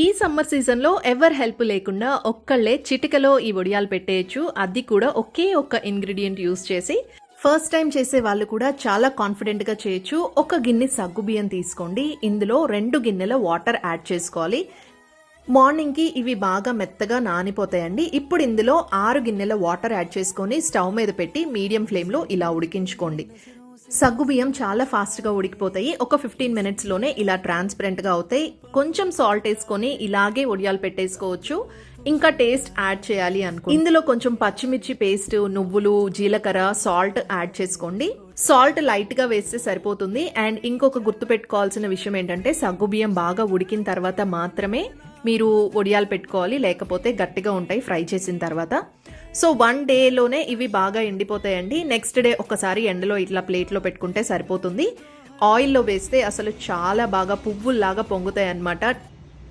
ఈ సమ్మర్ సీజన్లో ever help లేకుండా ఒక్కళ్ళే చిటికలో ఈ వడియాలు పెట్టేయచ్చు. అది కూడా ఒకే ఒక్క ఇంగ్రీడియంట్ యూస్ చేసి. ఫస్ట్ టైం చేసే వాళ్ళు కూడా చాలా కాన్ఫిడెంట్గా చేయొచ్చు. ఒక గిన్నె సగ్గుబియ్యం తీసుకోండి. ఇందులో 2 గిన్నెల వాటర్ యాడ్ చేసుకోవాలి. మార్నింగ్కి ఇవి బాగా మెత్తగా నానిపోతాయండి. ఇప్పుడు ఇందులో 6 గిన్నెల వాటర్ యాడ్ చేసుకొని స్టవ్ మీద పెట్టి మీడియం ఫ్లేమ్లో ఇలా ఉడికించుకోండి. సగ్గుబియ్యం చాలా ఫాస్ట్గా ఉడికిపోతాయి. ఒక 15 మినిట్స్లోనే ఇలా ట్రాన్స్పరెంట్గా అవుతాయి. కొంచెం సాల్ట్ వేసుకొని ఇలాగే వడియాలు పెట్టేసుకోవచ్చు. ఇంకా టేస్ట్ యాడ్ చేయాలి అనుకో ఇందులో కొంచెం పచ్చిమిర్చి పేస్ట్, నువ్వులు, జీలకర్ర, సాల్ట్ యాడ్ చేసుకోండి. సాల్ట్ లైట్గా వేస్తే సరిపోతుంది. అండ్ ఇంకొక గుర్తు పెట్టుకోవాల్సిన విషయం ఏంటంటే సగ్గుబియ్యం బాగా ఉడికిన తర్వాత మాత్రమే మీరు వడియాలు పెట్టుకోవాలి, లేకపోతే గట్టిగా ఉంటాయి ఫ్రై చేసిన తర్వాత. సో 1 డేలోనే ఇవి బాగా ఎండిపోతాయండి. నెక్స్ట్ డే ఒకసారి ఎండలో ఇట్లా ప్లేట్లో పెట్టుకుంటే సరిపోతుంది. ఆయిల్లో వేస్తే అసలు చాలా బాగా పువ్వుల్లాగా పొంగుతాయి అన్నమాట.